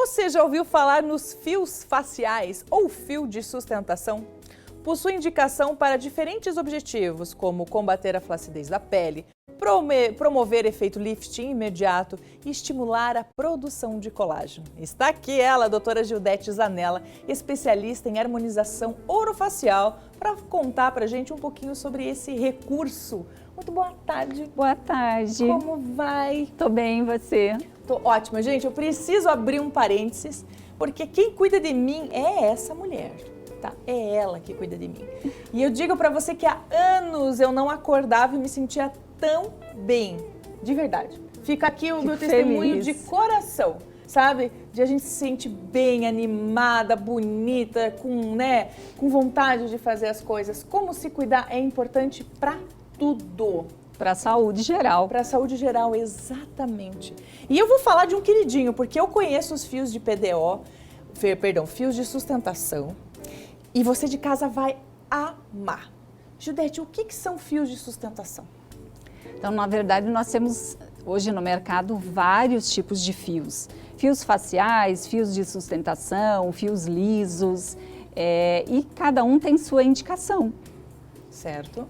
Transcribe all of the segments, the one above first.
Você já ouviu falar nos fios faciais ou fio de sustentação? Possui indicação para diferentes objetivos, como combater a flacidez da pele, promover efeito lifting imediato e estimular a produção de colágeno. Está aqui ela, a doutora Gildete Zanella, especialista em harmonização orofacial, para contar para a gente um pouquinho sobre esse recurso. Muito boa tarde. Boa tarde. Como vai? Tô bem, e você? Tô ótima, gente. Eu preciso abrir um parênteses, porque quem cuida de mim é essa mulher. Tá? É ela que cuida de mim. E eu digo pra você que há anos eu não acordava e me sentia tão bem. De verdade. Fica aqui o meu testemunho de coração, sabe? De a gente se sentir bem, animada, bonita, com vontade de fazer as coisas. Como se cuidar é importante pra tudo. Para a saúde geral. Para a saúde geral, exatamente. E eu vou falar de um queridinho, porque eu conheço os fios de fios de sustentação. E você de casa vai amar. Gildete, o que são fios de sustentação? Então, na verdade, nós temos hoje no mercado vários tipos de fios. Fios faciais, fios de sustentação, fios lisos, e cada um tem sua indicação. Certo.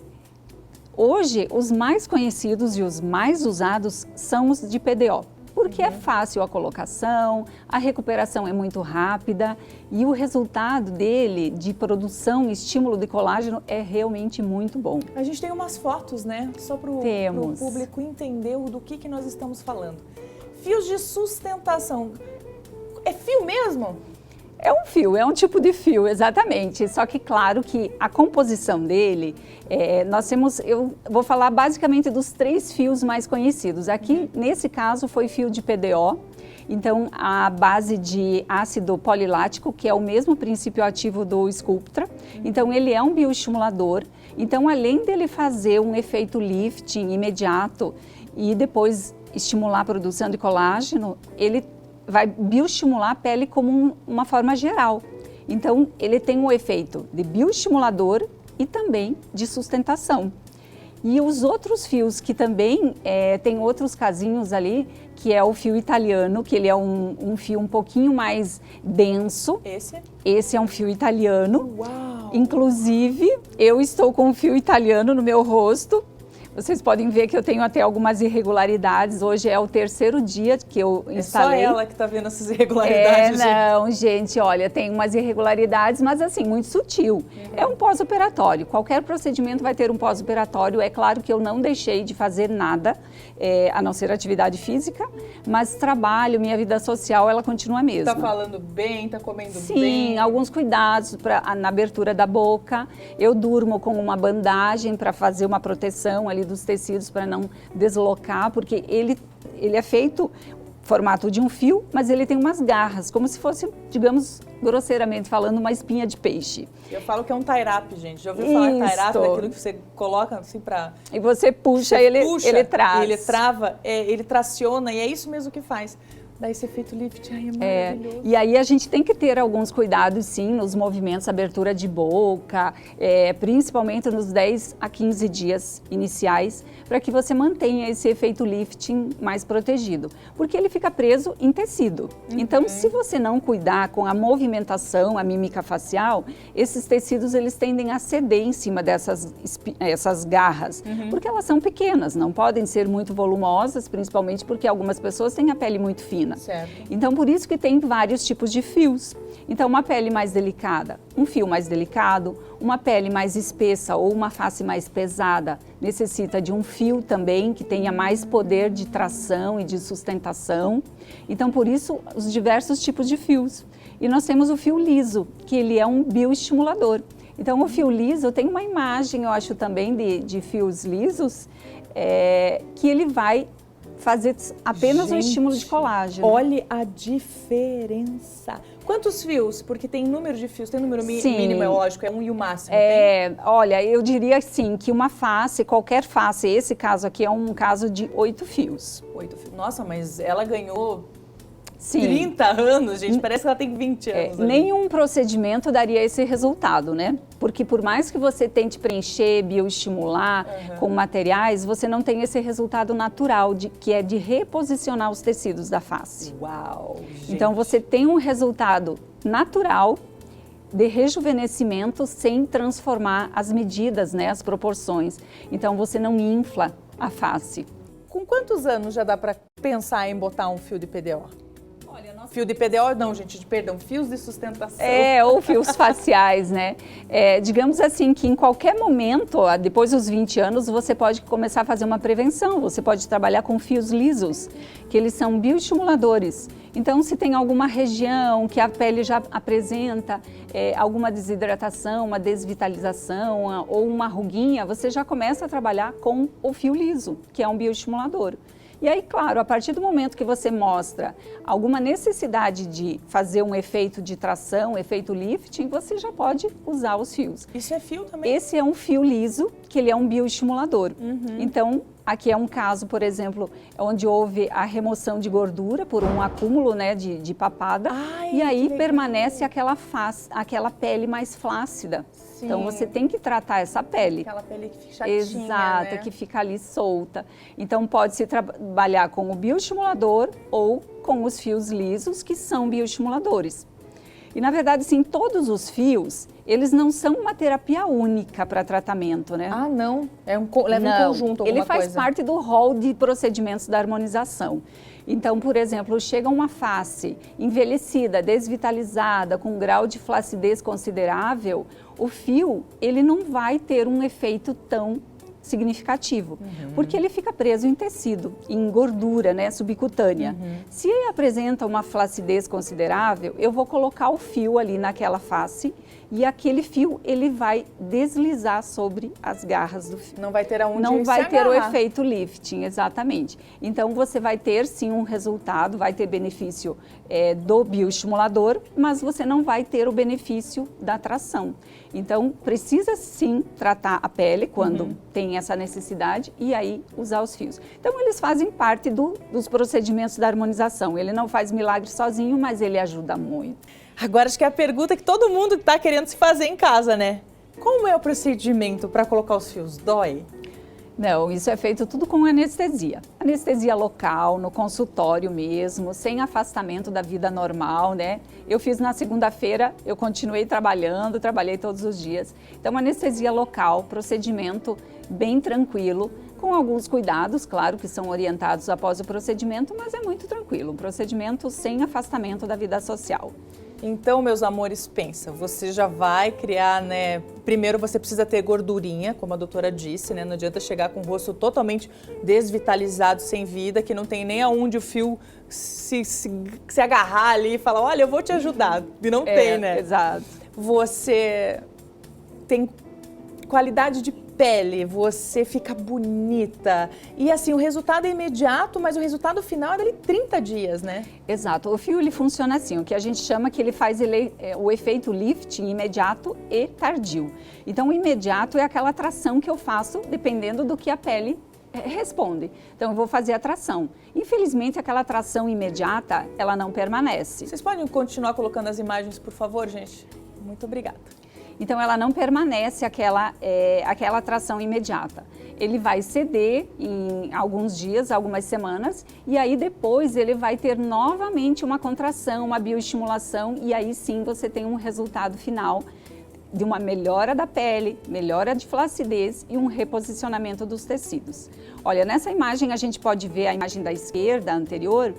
Hoje, os mais conhecidos e os mais usados são os de PDO. Porque é fácil a colocação, a recuperação é muito rápida e o resultado dele de produção e estímulo de colágeno é realmente muito bom. A gente tem umas fotos, né? Só para o público entender do que nós estamos falando. Fios de sustentação. É fio mesmo? É um fio, é um tipo de fio, exatamente. Só que claro que a composição dele, eu vou falar basicamente dos 3 fios mais conhecidos. Aqui, nesse caso, foi fio de PDO. Então, a base de ácido polilático, que é o mesmo princípio ativo do Sculptra. Então, ele é um bioestimulador. Então, além dele fazer um efeito lifting imediato e depois estimular a produção de colágeno, ele vai bioestimular a pele como uma forma geral. Então, ele tem um efeito de bioestimulador e também de sustentação. E os outros fios que também tem outros casinhos ali, que é o fio italiano, que ele é um fio um pouquinho mais denso. Esse é um fio italiano. Uau! Inclusive, eu estou com um fio italiano no meu rosto. Vocês podem ver que eu tenho até algumas irregularidades. Hoje é o 3º dia que eu instalei. É só ela que está vendo essas irregularidades, Não, gente, olha, tem umas irregularidades, mas assim, muito sutil. É um pós-operatório. Qualquer procedimento vai ter um pós-operatório. É claro que eu não deixei de fazer nada, a não ser atividade física, mas trabalho, minha vida social, ela continua a mesma. Está falando bem, está comendo bem? Sim, alguns cuidados na abertura da boca. Eu durmo com uma bandagem para fazer uma proteção ali dos tecidos para não deslocar, porque ele é feito formato de um fio, mas ele tem umas garras, como se fosse, digamos, grosseiramente falando, uma espinha de peixe. Eu falo que é um tie-up, gente. Já ouviu falar tie-up, daquilo que você coloca assim para... E você puxa, ele traz. Ele trava, ele traciona, e é isso mesmo que faz. Dá esse efeito lift, ai, é maravilhoso. E aí a gente tem que ter alguns cuidados, sim, nos movimentos, abertura de boca, principalmente nos 10 a 15 dias iniciais, para que você mantenha esse efeito lifting mais protegido, porque ele fica preso em tecido. Então, se você não cuidar com a movimentação, a mímica facial, esses tecidos eles tendem a ceder em cima essas garras, porque elas são pequenas, não podem ser muito volumosas, principalmente porque algumas pessoas têm a pele muito fina. Certo. Então, por isso que tem vários tipos de fios. Então, uma pele mais delicada, um fio mais delicado, uma pele mais espessa ou uma face mais pesada, necessita de um fio também que tenha mais poder de tração e de sustentação. Então, por isso, os diversos tipos de fios. E nós temos o fio liso, que ele é um bioestimulador. Então, o fio liso, tem uma imagem, eu acho também, de fios lisos, que ele vai fazer apenas um estímulo de colágeno. Olhe a diferença. Quantos fios? Porque tem número de fios, tem número mínimo, é lógico, é 1 e o máximo. Olha, eu diria sim, que uma face, qualquer face, esse caso aqui é um caso de 8 fios. 8 fios. Nossa, mas ela ganhou 30 anos, gente, parece que ela tem 20 anos. Nenhum procedimento daria esse resultado, né? porque por mais que você tente preencher, bioestimular com materiais, você não tem esse resultado natural, que é de reposicionar os tecidos da face. Uau, gente. Então você tem um resultado natural de rejuvenescimento sem transformar as medidas, né, as proporções. Então você não infla a face. Com quantos anos já dá para pensar em botar um fio de PDO? Fio de PDO, não, gente, perdão, fios de sustentação. Ou fios faciais, né? Digamos assim que em qualquer momento, depois dos 20 anos, você pode começar a fazer uma prevenção. Você pode trabalhar com fios lisos, que eles são bioestimuladores. Então, se tem alguma região que a pele já apresenta alguma desidratação, uma desvitalização ou uma ruguinha, você já começa a trabalhar com o fio liso, que é um bioestimulador. E aí, claro, a partir do momento que você mostra alguma necessidade de fazer um efeito de tração, efeito lifting, você já pode usar os fios. Isso é fio também? Esse é um fio liso, que ele é um bioestimulador. Então, aqui é um caso, por exemplo, onde houve a remoção de gordura por um acúmulo, né, de papada. Ai, e aí permanece aquela pele mais flácida. Sim. Então, você tem que tratar essa pele. Aquela pele que fica chatinha, Exato, né? que fica ali solta. Então, pode-se trabalhar com o bioestimulador ou com os fios lisos, que são bioestimuladores. E, na verdade, sim, todos os fios, eles não são uma terapia única para tratamento, né? Ah, não? Leva em conjunto alguma ele faz coisa. parte do rol de procedimentos da harmonização. Então, por exemplo, chega uma face envelhecida, desvitalizada, com um grau de flacidez considerável, o fio, ele não vai ter um efeito tão significativo, porque ele fica preso em tecido, em gordura, né, subcutânea. Se ele apresenta uma flacidez considerável, eu vou colocar o fio ali naquela face e aquele fio ele vai deslizar sobre as garras do fio. Não vai ter aonde Não vai se ter o agarrar. efeito lifting, exatamente. Então você vai ter sim um resultado, vai ter benefício do bioestimulador, mas você não vai ter o benefício da tração. Então precisa sim tratar a pele quando tem essa necessidade e aí usar os fios. Então eles fazem parte dos procedimentos da harmonização. Ele não faz milagre sozinho, mas ele ajuda muito. Agora acho que é a pergunta que todo mundo está querendo se fazer em casa, né? Como é o procedimento para colocar os fios? Dói? Não, isso é feito tudo com anestesia. Anestesia local, no consultório mesmo, sem afastamento da vida normal, né? Eu fiz na segunda-feira, eu continuei trabalhando, trabalhei todos os dias. Então, anestesia local, procedimento bem tranquilo, com alguns cuidados, claro, que são orientados após o procedimento, mas é muito tranquilo, um procedimento sem afastamento da vida social. Então, meus amores, pensa, você já vai criar, né? Primeiro você precisa ter gordurinha, como a doutora disse, né? Não adianta chegar com o rosto totalmente desvitalizado, sem vida, que não tem nem aonde o fio se agarrar ali e falar, olha, eu vou te ajudar. E não tem, né? Exato. Você tem qualidade de pele, você fica bonita. E assim, o resultado é imediato, mas o resultado final é dali 30 dias, né? Exato. O fio ele funciona assim, o que a gente chama que ele faz o efeito lifting imediato e tardio. Então, o imediato é aquela tração que eu faço dependendo do que a pele responde. Então, eu vou fazer a tração. Infelizmente, aquela tração imediata, ela não permanece. Vocês podem continuar colocando as imagens, por favor, gente? Muito obrigada. Então, ela não permanece aquela tração imediata. Ele vai ceder em alguns dias, algumas semanas, e aí depois ele vai ter novamente uma contração, uma bioestimulação, e aí sim você tem um resultado final de uma melhora da pele, melhora de flacidez e um reposicionamento dos tecidos. Olha, nessa imagem a gente pode ver a imagem da esquerda, anterior,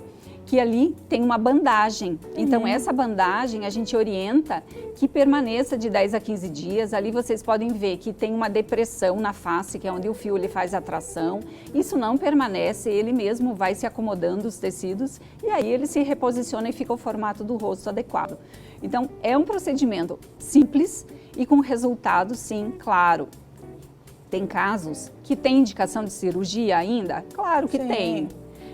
que ali tem uma bandagem. Então, essa bandagem a gente orienta que permaneça de 10 a 15 dias. Ali vocês podem ver que tem uma depressão na face, que é onde o fio ele faz a tração. Isso não permanece, ele mesmo vai se acomodando os tecidos e aí ele se reposiciona e fica o formato do rosto adequado. Então, é um procedimento simples e com resultado, sim, claro. Tem casos que tem indicação de cirurgia ainda? Claro que Sim. tem.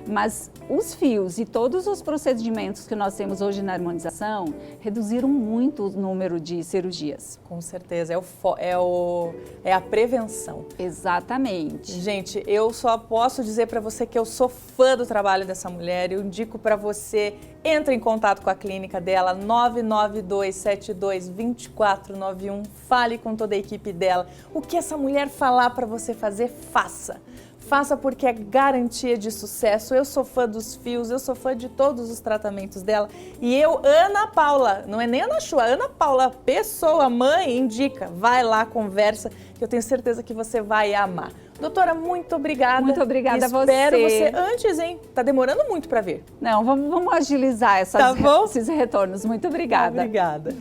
Mas os fios e todos os procedimentos que nós temos hoje na harmonização reduziram muito o número de cirurgias. Com certeza, é a prevenção. Exatamente. Gente, eu só posso dizer para você que eu sou fã do trabalho dessa mulher. Eu indico para você, entre em contato com a clínica dela, 992722491. Fale com toda a equipe dela. O que essa mulher falar para você fazer, faça. Faça porque é garantia de sucesso. Eu sou fã dos fios, eu sou fã de todos os tratamentos dela. E eu, Ana Paula, não é nem Ana Chu, Ana Paula, pessoa, mãe, indica. Vai lá, conversa, que eu tenho certeza que você vai amar. Doutora, muito obrigada. Muito obrigada a você. Espero você antes, hein? Tá demorando muito para vir. Não, vamos agilizar Tá bom? esses retornos. Muito obrigada. Obrigada.